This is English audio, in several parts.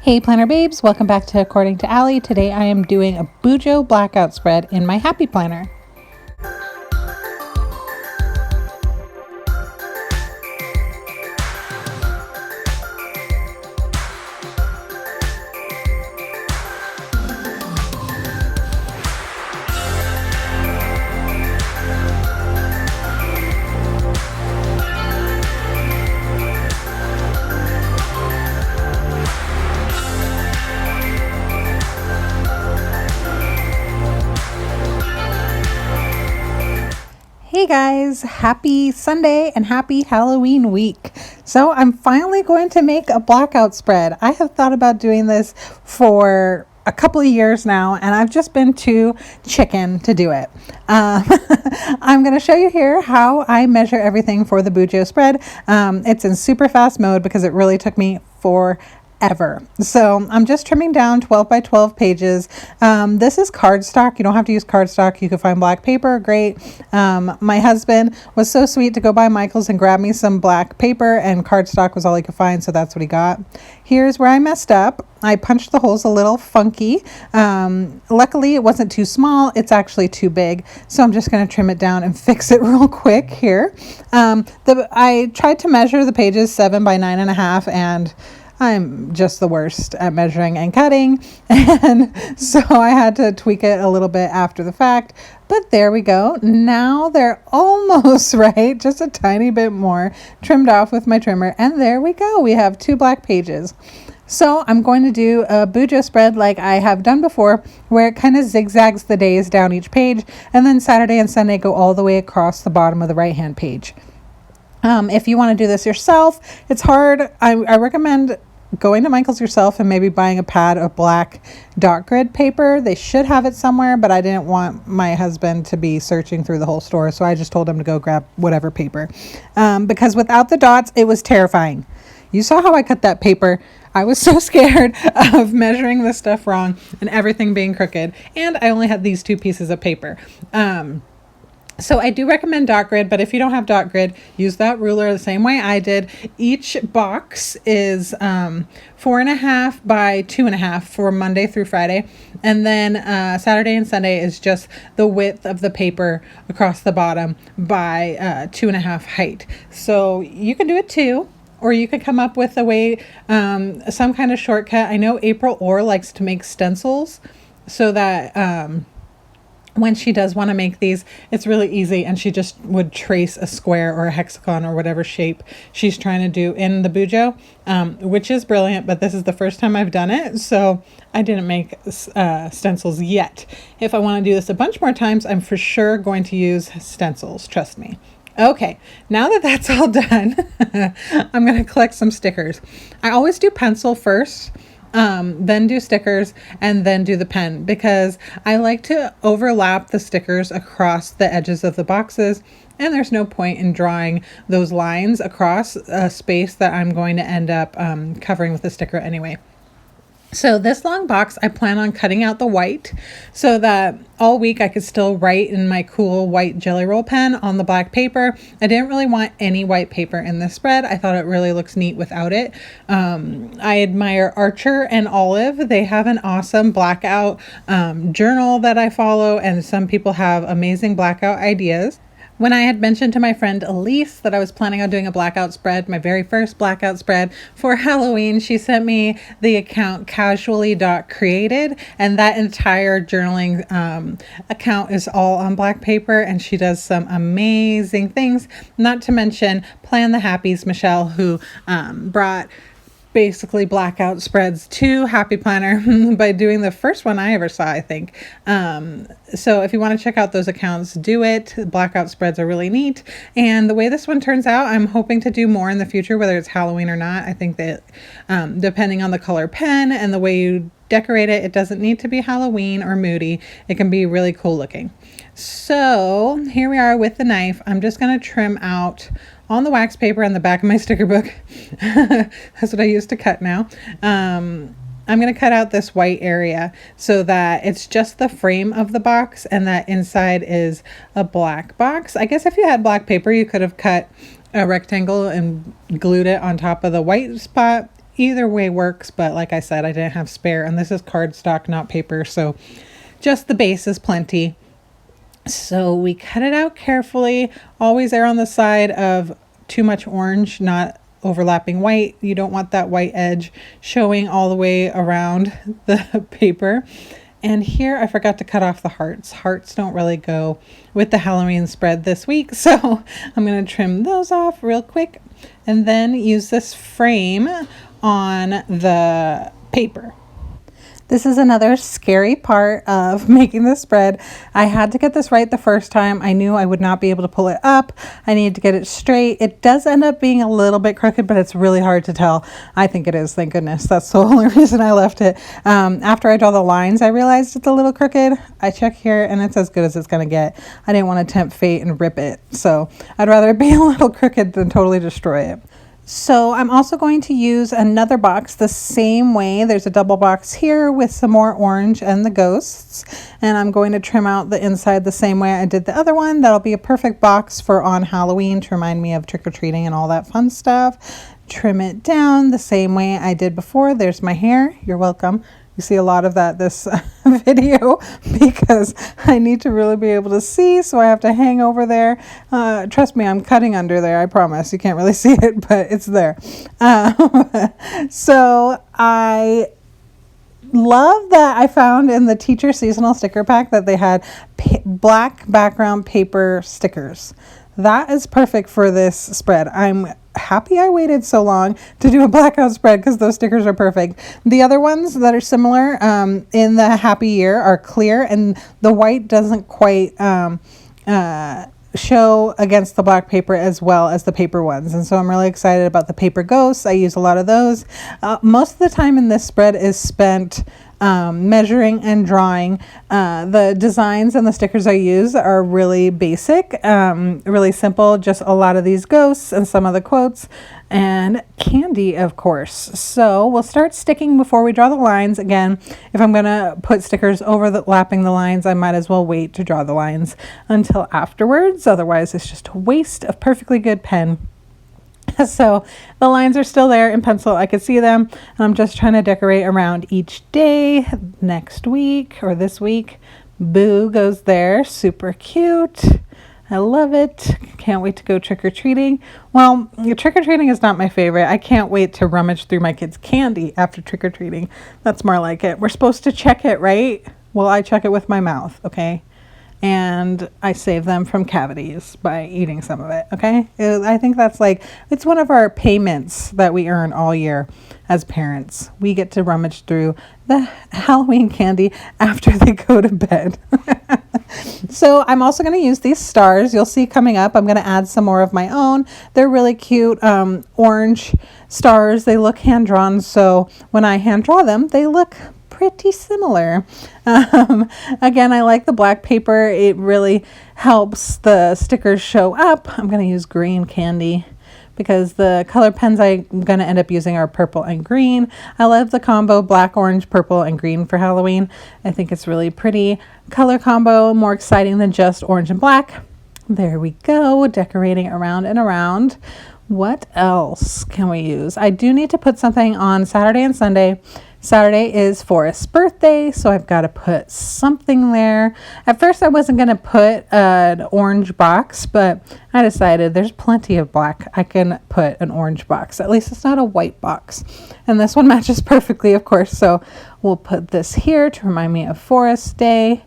Hey planner babes, welcome back to According to Allie. Today I am doing a BUJO blackout spread in my happy planner. Hey guys, happy Sunday and happy Halloween week. So I'm finally going to make a blackout spread. I have thought about doing this for a couple of years now and I've just been too chicken to do it. I'm going to show you here how I measure everything for the BUJO spread. It's in super fast mode because it really took me forever. So I'm just trimming down 12 by 12 pages. This is cardstock. You don't have to use cardstock. You can find black paper. Great. My husband was so sweet to go by Michael's and grab me some black paper, and cardstock was all he could find. So that's what he got. Here's where I messed up. I punched the holes a little funky. Luckily it wasn't too small. It's actually too big. So I'm just going to trim it down and fix it real quick here. I tried to measure the pages 7 by 9.5, and I'm just the worst at measuring and cutting, and so I had to tweak it a little bit after the fact, but there we go. Now they're almost right, just a tiny bit more trimmed off with my trimmer, and there we go. We have 2 black pages. So I'm going to do a BUJO spread like I have done before, where it kind of zigzags the days down each page, and then Saturday and Sunday go all the way across the bottom of the right-hand page. If you want to do this yourself, it's hard. I recommend going to Michael's yourself and maybe buying a pad of black dot grid paper. They should have it somewhere, but I didn't want my husband to be searching through the whole store, so I just told him to go grab whatever paper. Because without the dots, it was terrifying. You saw how I cut that paper. I was so scared of measuring this stuff wrong and everything being crooked, and I only had these 2 pieces of paper. So I do recommend dot grid, but if you don't have dot grid, use that ruler the same way I did. Each box is 4.5 by 2.5 for Monday through Friday. And then Saturday and Sunday is just the width of the paper across the bottom by 2.5 height. So you can do it too, or you could come up with a way, some kind of shortcut. I know April Orr likes to make stencils so that when she does want to make these, it's really easy, and she just would trace a square or a hexagon or whatever shape she's trying to do in the BUJO, which is brilliant, but this is the first time I've done it, so I didn't make stencils yet. If I want to do this a bunch more times, I'm for sure going to use stencils, trust me. Okay, now that that's all done, I'm going to collect some stickers. I always do pencil first, then do stickers, and then do the pen, because I like to overlap the stickers across the edges of the boxes, and there's no point in drawing those lines across a space that I'm going to end up covering with a sticker anyway. So this long box, I plan on cutting out the white so that all week I could still write in my cool white Gelly Roll pen on the black paper. I didn't really want any white paper in this spread. I thought it really looks neat without it. I admire Archer and Olive. They have an awesome blackout journal that I follow, and some people have amazing blackout ideas. When I had mentioned to my friend Elise that I was planning on doing a blackout spread, my very first blackout spread for Halloween, she sent me the account casually.created, and that entire journaling account is all on black paper, and she does some amazing things, not to mention Plan the Happies, Michelle, who brought basically blackout spreads to Happy Planner by doing the first one I ever saw, I think. So if you want to check out those accounts, do it. Blackout spreads are really neat. And the way this one turns out, I'm hoping to do more in the future, whether it's Halloween or not. I think that depending on the color pen and the way you decorate it, it doesn't need to be Halloween or moody. It can be really cool looking. So here we are with the knife. I'm just going to trim out on the wax paper on the back of my sticker book. That's what I use to cut now. I'm going to cut out this white area so that it's just the frame of the box and that inside is a black box. I guess if you had black paper, you could have cut a rectangle and glued it on top of the white spot. either way works, but like I said, I didn't have spare, and this is cardstock, not paper, so just the base is plenty. So we cut it out carefully, always err on the side of too much orange, not overlapping white. You don't want that white edge showing all the way around the paper. And here I forgot to cut off the hearts. Hearts don't really go with the Halloween spread this week, so I'm going to trim those off real quick and then use this frame on the paper. This is another scary part of making this spread. I had to get this right the first time. I knew I would not be able to pull it up. I needed to get it straight. It does end up being a little bit crooked, but it's really hard to tell. I think it is, thank goodness. That's the only reason I left it. After I draw the lines, I realized it's a little crooked. I check here and it's as good as it's gonna get. I didn't want to tempt fate and rip it. So I'd rather it be a little crooked than totally destroy it. So I'm also going to use another box the same way. There's a double box here with some more orange and the ghosts. And I'm going to trim out the inside the same way I did the other one. That'll be a perfect box for on Halloween to remind me of trick-or-treating and all that fun stuff. Trim it down the same way I did before. There's my hair. You're welcome. You see a lot of that this video because I need to really be able to see, so I have to hang over there. Trust me, I'm cutting under there, I promise. You can't really see it, but it's there. So I love that I found in the teacher seasonal sticker pack that they had black background paper stickers. That is perfect for this spread. I'm happy I waited so long to do a blackout spread because those stickers are perfect. The other ones that are similar in the happy year are clear, and the white doesn't quite show against the black paper as well as the paper ones. And so I'm really excited about the paper ghosts. I use a lot of those. Most of the time in this spread is spent measuring and drawing. The designs and the stickers I use are really basic, really simple, just a lot of these ghosts and some of the quotes and candy, of course. So we'll start sticking before we draw the lines. Again, if I'm gonna put stickers overlapping the lines, I might as well wait to draw the lines until afterwards. Otherwise, it's just a waste of perfectly good pen. So the lines are still there in pencil. I could see them. And I'm just trying to decorate around each day. Next week or this week, Boo goes there. Super cute. I love it. Can't wait to go trick-or-treating. Well, trick-or-treating is not my favorite. I can't wait to rummage through my kids' candy after trick-or-treating. That's more like it. We're supposed to check it, right? Well, I check it with my mouth, okay? And I save them from cavities by eating some of it, okay? I think that's like, it's one of our payments that we earn all year as parents. We get to rummage through the Halloween candy after they go to bed. So I'm also going to use these stars. You'll see coming up, I'm going to add some more of my own. They're really cute orange stars. They look hand-drawn, so when I hand-draw them, they look pretty similar. Again, I like the black paper. It really helps the stickers show up. I'm going to use green candy because the color pens I'm going to end up using are purple and green. I love the combo black, orange, purple, and green for Halloween. I think it's really pretty color combo, more exciting than just orange and black. There we go, decorating around and around. What else can we use? I do need to put something on Saturday and Sunday. Saturday is Forrest's birthday, so I've got to put something there. At first, I wasn't going to put an orange box, but I decided there's plenty of black. I can put an orange box. At least it's not a white box. And this one matches perfectly, of course, so we'll put this here to remind me of Forrest's Day.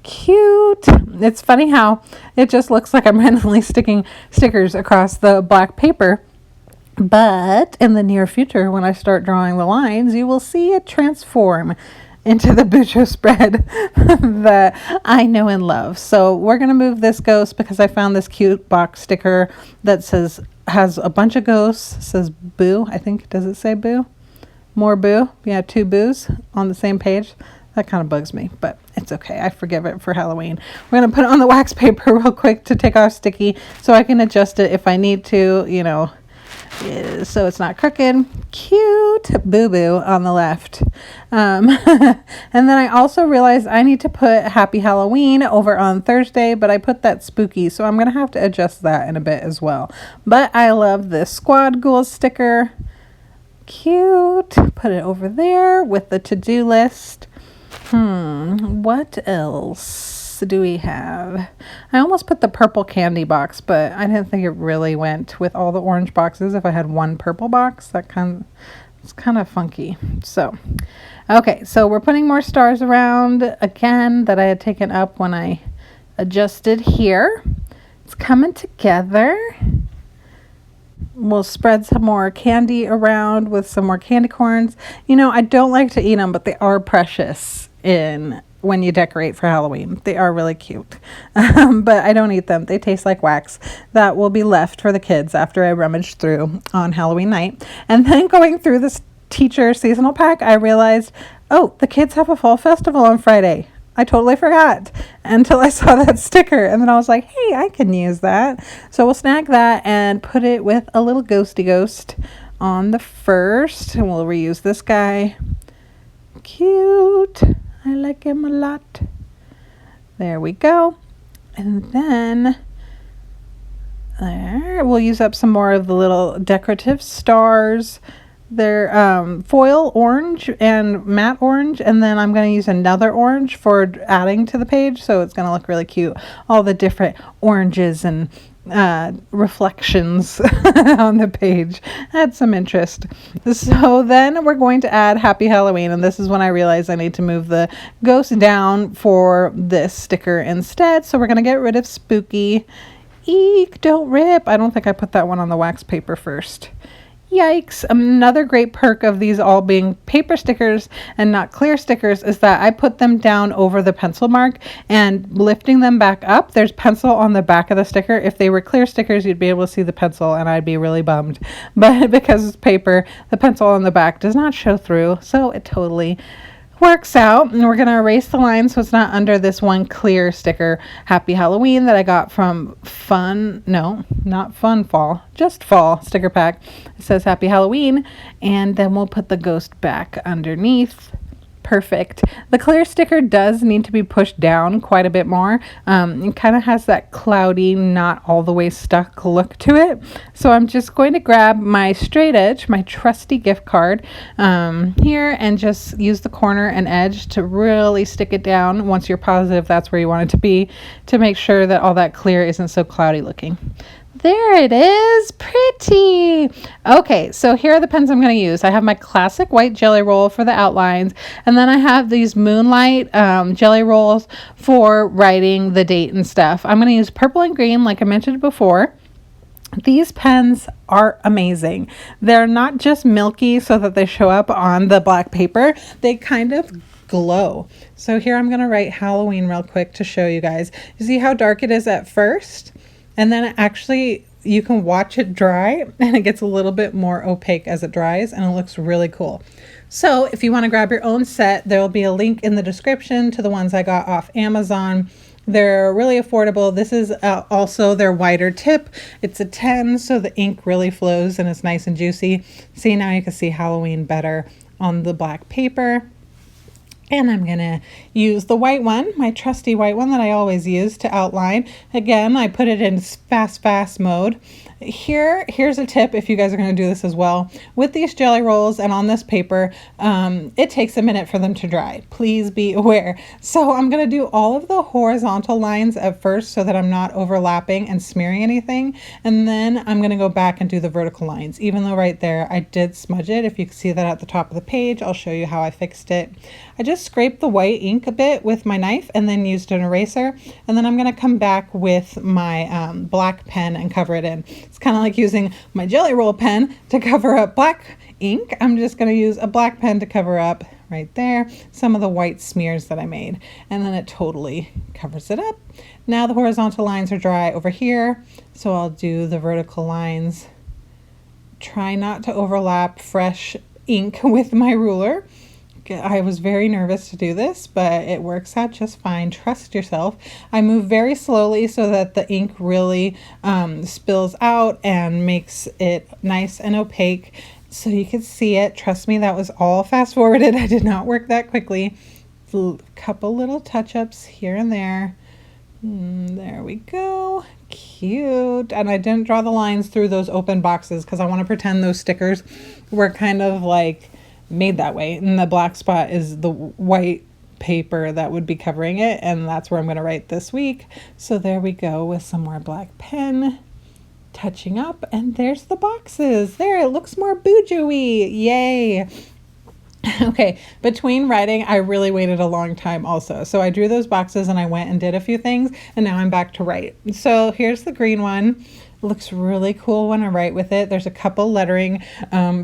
Cute. It's funny how it just looks like I'm randomly sticking stickers across the black paper. But in the near future, when I start drawing the lines, you will see it transform into the BUJO spread that I know and love. So we're going to move this ghost because I found this cute box sticker that has a bunch of ghosts. It says Boo, I think. Does it say Boo? More Boo? Yeah, 2 Boos on the same page. That kind of bugs me, but it's okay. I forgive it for Halloween. We're going to put it on the wax paper real quick to take off sticky so I can adjust it if I need to, you know, so it's not crooked. Cute boo-boo on the left. And then I also realized I need to put Happy Halloween over on Thursday, but I put that spooky, so I'm going to have to adjust that in a bit as well. But I love this Squad Ghouls sticker. Cute. Put it over there with the to-do list. What else do we have? I almost put the purple candy box, but I didn't think it really went with all the orange boxes. If I had one purple box, it's kind of funky. So, okay, so we're putting more stars around again that I had taken up when I adjusted here. It's coming together. We'll spread some more candy around with some more candy corns. You know, I don't like to eat them, but they are precious when you decorate for Halloween. They are really cute. But I don't eat them. They taste like wax. That will be left for the kids after I rummage through on Halloween night. And then going through this teacher seasonal pack, I realized, oh, the kids have a fall festival on Friday. I totally forgot until I saw that sticker, and then I was like, hey, I can use that. So we'll snag that and put it with a little ghosty ghost on the first, and we'll reuse this guy. Cute. I like him a lot. There we go. And then there, we'll use up some more of the little decorative stars. They're foil orange and matte orange, and then I'm going to use another orange for adding to the page, so it's going to look really cute. All the different oranges and reflections on the page. Add some interest. So then we're going to add Happy Halloween, and this is when I realized I need to move the ghost down for this sticker instead. So we're going to get rid of Spooky. Eek, don't rip. I don't think I put that one on the wax paper first. Yikes. Another great perk of these all being paper stickers and not clear stickers is that I put them down over the pencil mark, and lifting them back up, there's pencil on the back of the sticker. If they were clear stickers, you'd be able to see the pencil and I'd be really bummed. But because it's paper, the pencil on the back does not show through, so it totally works out. And we're going to erase the line so it's not under this one clear sticker, Happy Halloween, that I got from just Fall sticker pack. It says Happy Halloween, and then we'll put the ghost back underneath. Perfect. The clear sticker does need to be pushed down quite a bit more. It kind of has that cloudy, not all the way stuck look to it. So I'm just going to grab my straight edge, my trusty gift card here, and just use the corner and edge to really stick it down once you're positive that's where you want it to be, to make sure that all that clear isn't so cloudy looking. There it is. Pretty. Okay, so here are the pens I'm going to use. I have my classic white jelly roll for the outlines, and then I have these Moonlight jelly rolls for writing the date and stuff. I'm going to use purple and green like I mentioned before. These pens are amazing. They're not just milky so that they show up on the black paper. They kind of glow. So here I'm going to write Halloween real quick to show you guys. You see how dark it is at first? And then actually you can watch it dry, and it gets a little bit more opaque as it dries, and it looks really cool. So if you want to grab your own set, there will be a link in the description to the ones I got off Amazon. They're really affordable. This is also their wider tip. It's a 10, so the ink really flows and it's nice and juicy. See, now you can see Halloween better on the black paper. And I'm going to use the white one, my trusty white one that I always use to outline. Again, I put it in fast mode. Here's a tip if you guys are going to do this as well. With these jelly rolls and on this paper, it takes a minute for them to dry. Please be aware. So I'm going to do all of the horizontal lines at first so that I'm not overlapping and smearing anything. And then I'm going to go back and do the vertical lines. Even though right there I did smudge it. If you can see that at the top of the page, I'll show you how I fixed it. I just scraped the white ink a bit with my knife and then used an eraser. And then I'm going to come back with my black pen and cover it in. It's kind of like using my jelly roll pen to cover up black ink. I'm just going to use a black pen to cover up right there some of the white smears that I made, and then it totally covers it up. Now the horizontal lines are dry over here, so I'll do the vertical lines. Try not to overlap fresh ink with my ruler. I was very nervous to do this, but it works out just fine. Trust yourself. I move very slowly so that the ink really spills out and makes it nice and opaque so you can see it. Trust me, that was all fast forwarded. I did not work that quickly. A couple little touch-ups here and there. There we go. Cute. And I didn't draw the lines through those open boxes because I want to pretend those stickers were kind of like made that way. And the black spot is the white paper that would be covering it. And that's where I'm going to write this week. So there we go with some more black pen. Touching up. And there's the boxes. There, it looks more BUJO-y. Yay. Okay, between writing, I really waited a long time also. So I drew those boxes and I went and did a few things, and now I'm back to write. So here's the green one. It looks really cool when I write with it. There's a couple lettering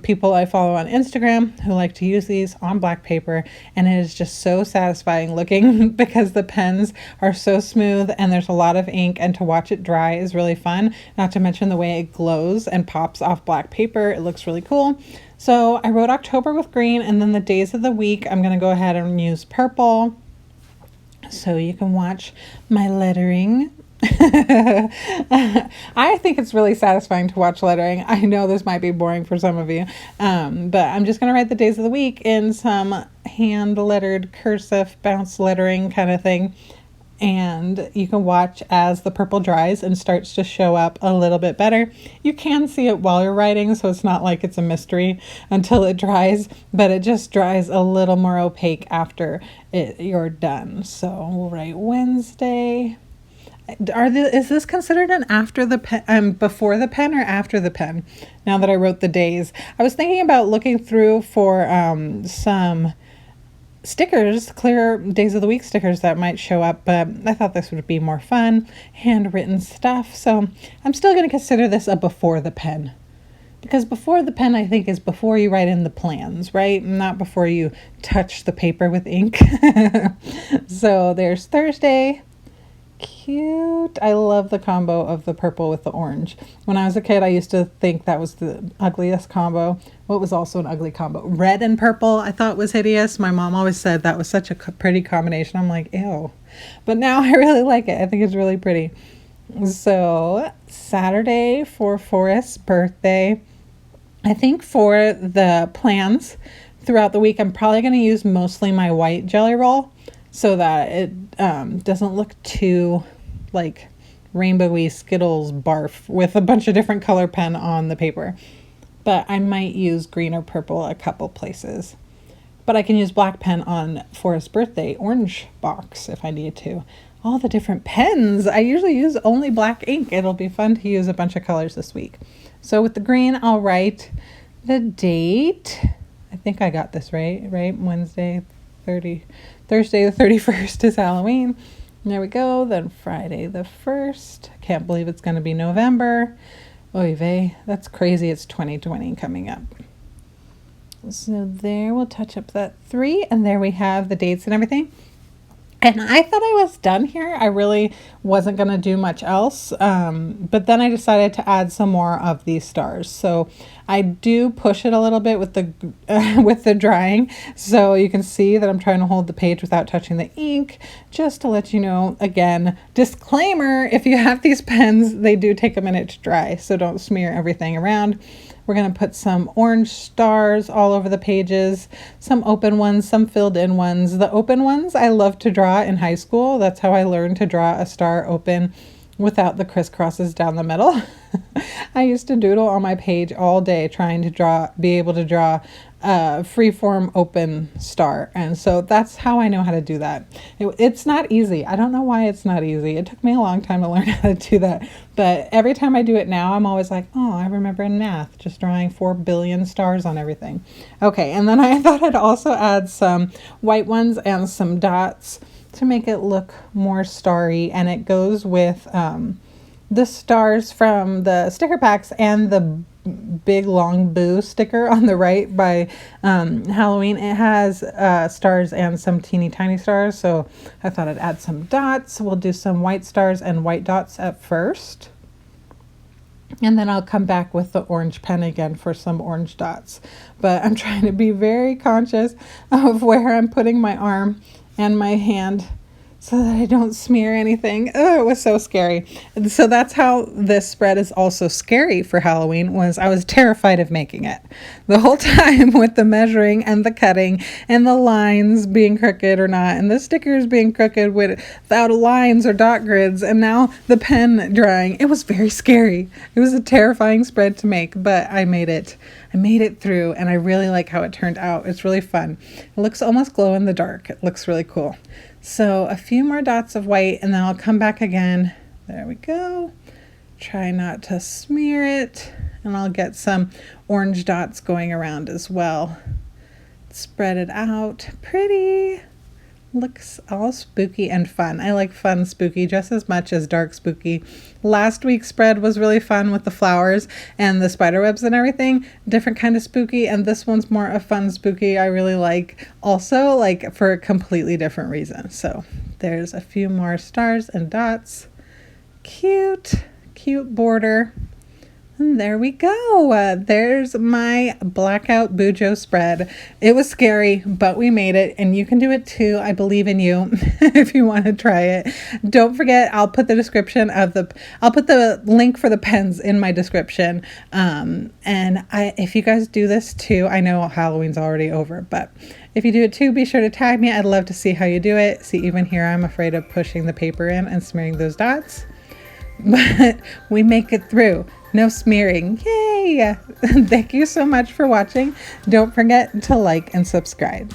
people I follow on Instagram who like to use these on black paper, and it is just so satisfying looking because the pens are so smooth and there's a lot of ink, and to watch it dry is really fun. Not to mention the way it glows and pops off black paper. It looks really cool. So I wrote October with green, and then the days of the week, I'm going to go ahead and use purple. So you can watch my lettering. I think it's really satisfying to watch lettering. I know this might be boring for some of you, but I'm just going to write the days of the week in some hand-lettered cursive bounce lettering kind of thing. And you can watch as the purple dries and starts to show up a little bit better. You can see it while you're writing, so it's not like it's a mystery until it dries, but it just dries a little more opaque after you're done. So we'll write Wednesday. Is this considered an after the pen, before the pen or after the pen? Now that I wrote the days, I was thinking about looking through for some stickers, clear days of the week stickers that might show up, but I thought this would be more fun, handwritten stuff. So I'm still going to consider this a before the pen, because before the pen, I think, is before you write in the plans, right? Not before you touch the paper with ink. So there's Thursday. Cute. I love the combo of the purple with the orange. When I was a kid, I used to think that was the ugliest combo. What was also an ugly combo? Red and purple I thought was hideous. My mom always said that was such a pretty combination. I'm like, ew. But now I really like it. I think it's really pretty. So Saturday for Forrest's birthday. I think for the plans throughout the week, I'm probably going to use mostly my white jelly roll, so that it doesn't look too like rainbowy Skittles barf with a bunch of different color pen on the paper. But I might use green or purple a couple places. But I can use black pen on Forrest's birthday orange box if I need to. All the different pens. I usually use only black ink. It'll be fun to use a bunch of colors this week. So with the green, I'll write the date. I think I got this right? Thursday the 31st is Halloween. There we go. Then Friday the 1st. Can't believe it's going to be November. Oy vey. That's crazy. It's 2020 coming up. So there, we'll touch up that 3. And there we have the dates and everything. And I thought I was done here. I really wasn't going to do much else. But then I decided to add some more of these stars. So I do push it a little bit with the with the drying. So you can see that I'm trying to hold the page without touching the ink. Just to let you know, again, disclaimer, if you have these pens, they do take a minute to dry. So don't smear everything around. We're going to put some orange stars all over the pages, some open ones, some filled in ones. The open ones I love to draw in high school. That's how I learned to draw a star open without the crisscrosses down the middle. I used to doodle on my page all day trying to be able to draw a freeform open star. And so that's how I know how to do that. It's not easy. I don't know why it's not easy. It took me a long time to learn how to do that. But every time I do it now, I'm always like, oh, I remember in math, just drawing 4 billion stars on everything. Okay, and then I thought I'd also add some white ones and some dots to make it look more starry. And it goes with the stars from the sticker packs and the big long boo sticker on the right by Halloween. It has stars and some teeny tiny stars, so I thought I'd add some dots. We'll do some white stars and white dots at first, and then I'll come back with the orange pen again for some orange dots. But I'm trying to be very conscious of where I'm putting my arm and my hand so that I don't smear anything. Oh, it was so scary. And so that's how this spread is also scary for Halloween, was I was terrified of making it the whole time, with the measuring and the cutting and the lines being crooked or not, and the stickers being crooked without lines or dot grids, and now the pen drying. It was very scary. It was a terrifying spread to make, but I made it. I made it through, and I really like how it turned out. It's really fun. It looks almost glow in the dark. It looks really cool. So a few more dots of white, and then I'll come back again. There we go. Try not to smear it, and I'll get some orange dots going around as well. Spread it out. Pretty. Looks all spooky and fun. I like fun spooky just as much as dark spooky. Last week's spread was really fun with the flowers and the spider webs and everything. Different kind of spooky, and this one's more a fun spooky I really like. Also, like, for a completely different reason. So there's a few more stars and dots. Cute, cute border. And there we go. There's my Blackout BUJO spread. It was scary, but we made it, and you can do it too. I believe in you if you want to try it. Don't forget, I'll put the link for the pens in my description. If you guys do this too, I know Halloween's already over, but if you do it too, be sure to tag me. I'd love to see how you do it. See, even here, I'm afraid of pushing the paper in and smearing those dots, but we make it through. No smearing. Yay! Thank you so much for watching. Don't forget to like and subscribe.